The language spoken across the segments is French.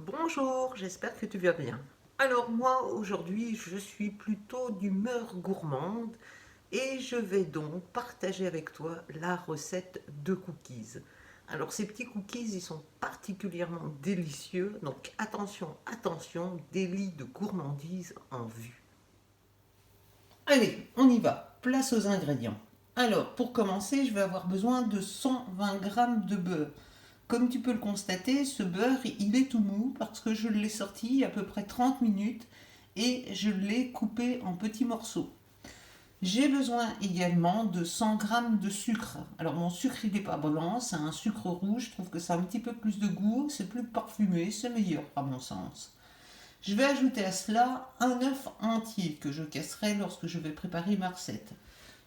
Bonjour, j'espère que tu vas bien. Alors moi, aujourd'hui, je suis plutôt d'humeur gourmande et je vais donc partager avec toi la recette de cookies. Alors ces petits cookies, ils sont particulièrement délicieux, donc attention, attention, délit de gourmandise en vue. Allez, on y va. Place aux ingrédients. Alors, pour commencer, je vais avoir besoin de 120 grammes de beurre. Comme tu peux le constater, ce beurre, il est tout mou parce que je l'ai sorti il y a à peu près 30 minutes et je l'ai coupé en petits morceaux. J'ai besoin également de 100 grammes de sucre. Alors mon sucre, il n'est pas blanc, c'est un sucre rouge. Je trouve que ça a un petit peu plus de goût, c'est plus parfumé, c'est meilleur à mon sens. Je vais ajouter à cela un œuf entier que je casserai lorsque je vais préparer ma recette.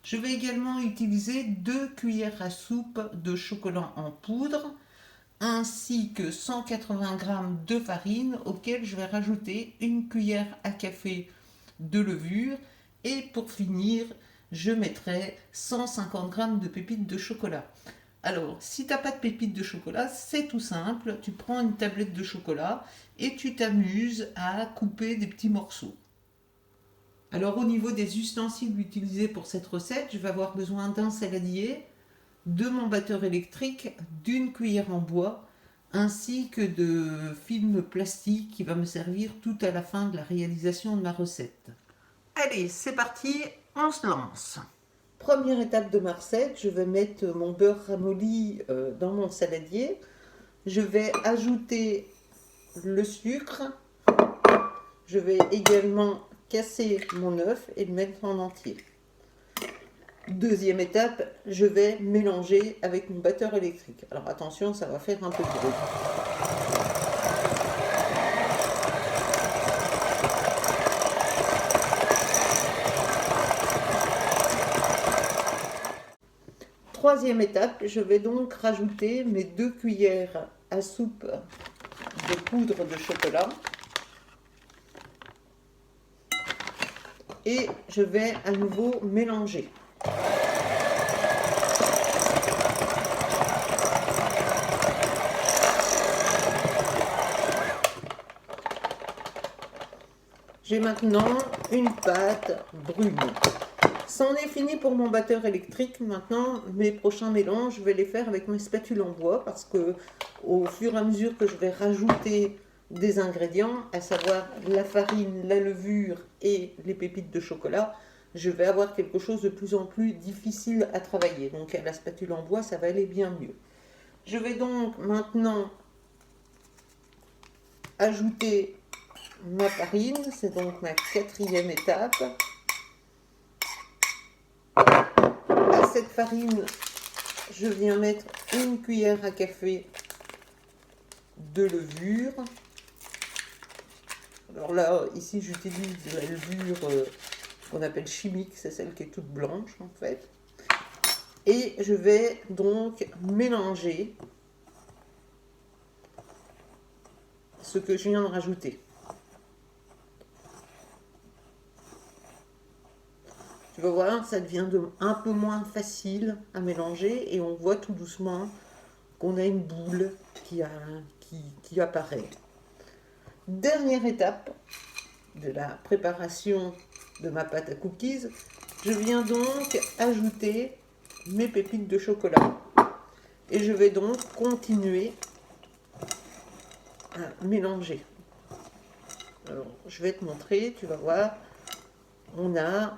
Je vais également utiliser 2 cuillères à soupe de chocolat en poudre ainsi que 180 grammes de farine auquel je vais rajouter une cuillère à café de levure et pour finir je mettrai 150 grammes de pépites de chocolat. Alors, si tu n'as pas de pépites de chocolat, c'est tout simple. Tu prends une tablette de chocolat et tu t'amuses à couper des petits morceaux. Alors, au niveau des ustensiles utilisés pour cette recette, je vais avoir besoin d'un saladier, de mon batteur électrique, d'une cuillère en bois, ainsi que de film plastique qui va me servir tout à la fin de la réalisation de ma recette. Allez, c'est parti, on se lance. Première étape de ma recette, je vais mettre mon beurre ramolli dans mon saladier. Je vais ajouter le sucre. Je vais également casser mon œuf et le mettre en entier. Deuxième étape, je vais mélanger avec mon batteur électrique. Alors attention, ça va faire un peu de bruit. Troisième étape, je vais donc rajouter mes 2 cuillères à soupe de poudre de chocolat. Et je vais à nouveau mélanger. J'ai maintenant une pâte brune. C'en est fini pour mon batteur électrique. Maintenant, mes prochains mélanges, je vais les faire avec mes spatules en bois parce que au fur et à mesure que je vais rajouter des ingrédients, à savoir la farine, la levure et les pépites de chocolat, je vais avoir quelque chose de plus en plus difficile à travailler. Donc à la spatule en bois, ça va aller bien mieux. Je vais donc maintenant ajouter ma farine, c'est donc ma quatrième étape. À cette farine, je viens mettre une cuillère à café de levure. Alors là, ici, j'utilise de la levure qu'on appelle chimique, c'est celle qui est toute blanche en fait. Et je vais donc mélanger ce que je viens de rajouter. Tu vas voir, ça devient un peu moins facile à mélanger et on voit tout doucement qu'on a une boule qui apparaît. Dernière étape de la préparation de ma pâte à cookies, je viens donc ajouter mes pépites de chocolat. Et je vais donc continuer à mélanger. Alors, je vais te montrer, tu vas voir, on a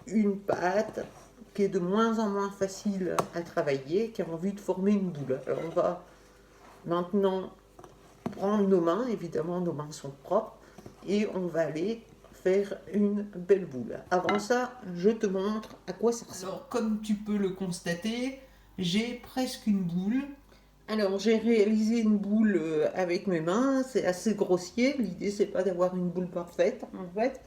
une pâte qui est de moins en moins facile à travailler, qui a envie de former une boule. Alors on va maintenant prendre nos mains, évidemment nos mains sont propres, et on va aller faire une belle boule. Avant ça, je te montre à quoi ça ressemble. Alors comme tu peux le constater, j'ai presque une boule. Alors j'ai réalisé une boule avec mes mains, c'est assez grossier, l'idée c'est pas d'avoir une boule parfaite en fait.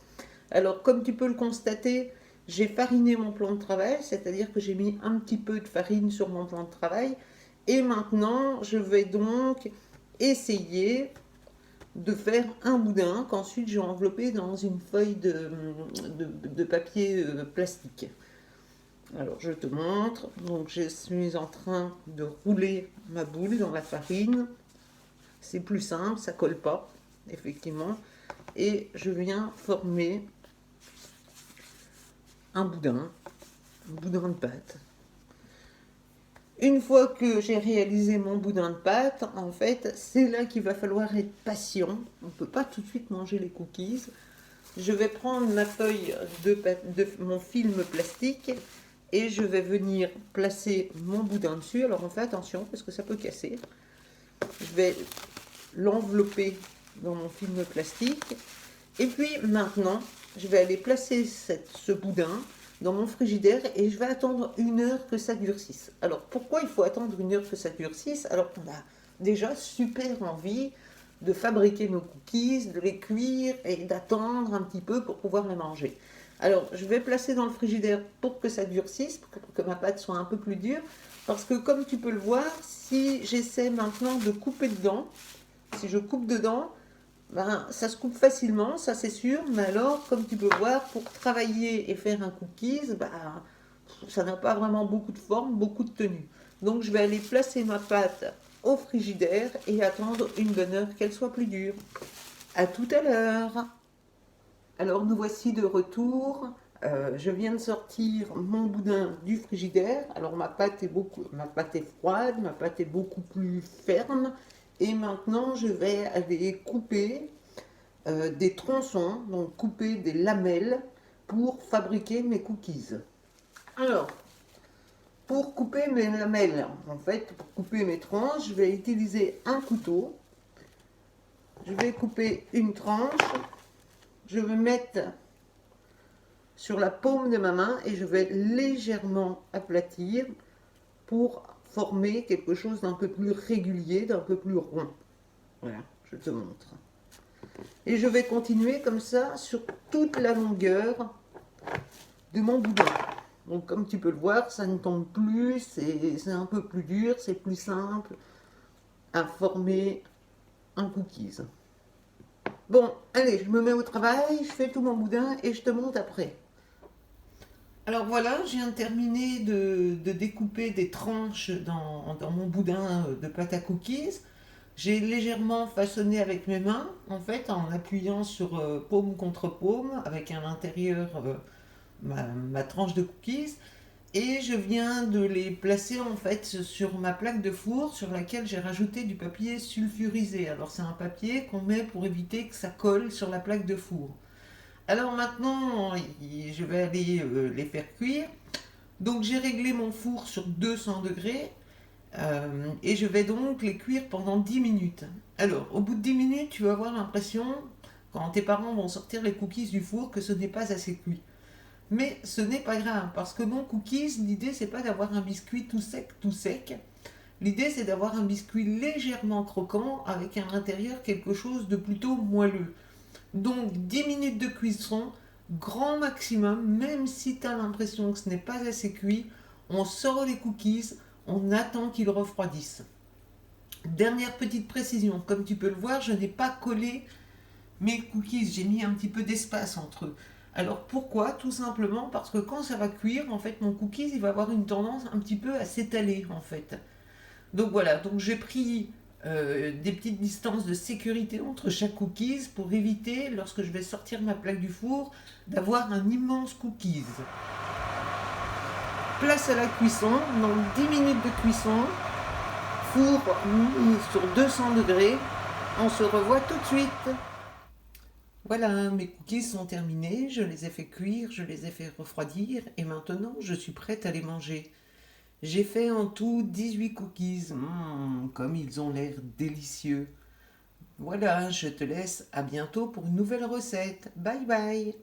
Alors comme tu peux le constater, j'ai fariné mon plan de travail, c'est-à-dire que j'ai mis un petit peu de farine sur mon plan de travail. Et maintenant, je vais donc essayer de faire un boudin qu'ensuite j'ai enveloppé dans une feuille de papier plastique. Alors je te montre, donc je suis en train de rouler ma boule dans la farine. C'est plus simple, ça colle pas, effectivement. Et je viens former un boudin de pâte. Une fois que j'ai réalisé mon boudin de pâte, en fait, c'est là qu'il va falloir être patient. On ne peut pas tout de suite manger les cookies. Je vais prendre ma feuille de mon film plastique et je vais venir placer mon boudin dessus. Alors on fait attention parce que ça peut casser. Je vais l'envelopper dans mon film plastique. Et puis maintenant, je vais aller placer ce boudin dans mon frigidaire et je vais attendre 1 heure que ça durcisse. Alors pourquoi il faut attendre 1 heure que ça durcisse alors qu'on a déjà super envie de fabriquer nos cookies, de les cuire et d'attendre un petit peu pour pouvoir les manger. Alors je vais placer dans le frigidaire pour que ça durcisse, pour que ma pâte soit un peu plus dure, parce que comme tu peux le voir, si j'essaie maintenant de couper dedans, si je coupe dedans, ben, ça se coupe facilement, ça c'est sûr, mais alors, comme tu peux voir, pour travailler et faire un cookies, ben, ça n'a pas vraiment beaucoup de forme, beaucoup de tenue. Donc je vais aller placer ma pâte au frigidaire et attendre 1 bonne heure qu'elle soit plus dure. À tout à l'heure. Alors nous voici de retour. Je viens de sortir mon boudin du frigidaire. Alors ma pâte est froide, ma pâte est beaucoup plus ferme. Et maintenant je vais aller couper des tronçons, donc couper des lamelles pour fabriquer mes cookies. Alors, pour couper mes lamelles, en fait, pour couper mes tranches, je vais utiliser un couteau. Je vais couper une tranche. Je vais mettre sur la paume de ma main et je vais légèrement aplatir pour former quelque chose d'un peu plus régulier, d'un peu plus rond. Voilà, je te montre. Et je vais continuer comme ça sur toute la longueur de mon boudin. Donc comme tu peux le voir, ça ne tombe plus, c'est un peu plus dur, c'est plus simple à former un cookies. Bon, allez, je me mets au travail, je fais tout mon boudin et je te montre après. Alors voilà, je viens de terminer de découper des tranches dans mon boudin de pâte à cookies. J'ai légèrement façonné avec mes mains, en fait, en appuyant sur paume contre paume, avec à l'intérieur ma tranche de cookies. Et je viens de les placer en fait sur ma plaque de four sur laquelle j'ai rajouté du papier sulfurisé. Alors c'est un papier qu'on met pour éviter que ça colle sur la plaque de four. Alors maintenant, je vais aller les faire cuire. Donc j'ai réglé mon four sur 200 degrés et je vais donc les cuire pendant 10 minutes. Alors au bout de 10 minutes, tu vas avoir l'impression, quand tes parents vont sortir les cookies du four, que ce n'est pas assez cuit. Mais ce n'est pas grave, parce que mon cookies, l'idée c'est pas d'avoir un biscuit tout sec, tout sec. L'idée c'est d'avoir un biscuit légèrement croquant avec à l'intérieur quelque chose de plutôt moelleux. Donc 10 minutes de cuisson, grand maximum, même si tu as l'impression que ce n'est pas assez cuit, on sort les cookies, on attend qu'ils refroidissent. Dernière petite précision, comme tu peux le voir, je n'ai pas collé mes cookies, j'ai mis un petit peu d'espace entre eux. Alors pourquoi? Tout simplement parce que quand ça va cuire, en fait, mon cookies, il va avoir une tendance un petit peu à s'étaler, en fait. Donc voilà, donc j'ai pris des petites distances de sécurité entre chaque cookies pour éviter, lorsque je vais sortir ma plaque du four, d'avoir un immense cookies. Place à la cuisson, donc 10 minutes de cuisson, four mis sur 200 degrés. On se revoit tout de suite. Voilà, mes cookies sont terminés, je les ai fait cuire, je les ai fait refroidir et maintenant je suis prête à les manger. J'ai fait en tout 18 cookies, comme ils ont l'air délicieux. Voilà, je te laisse, à bientôt pour une nouvelle recette. Bye bye.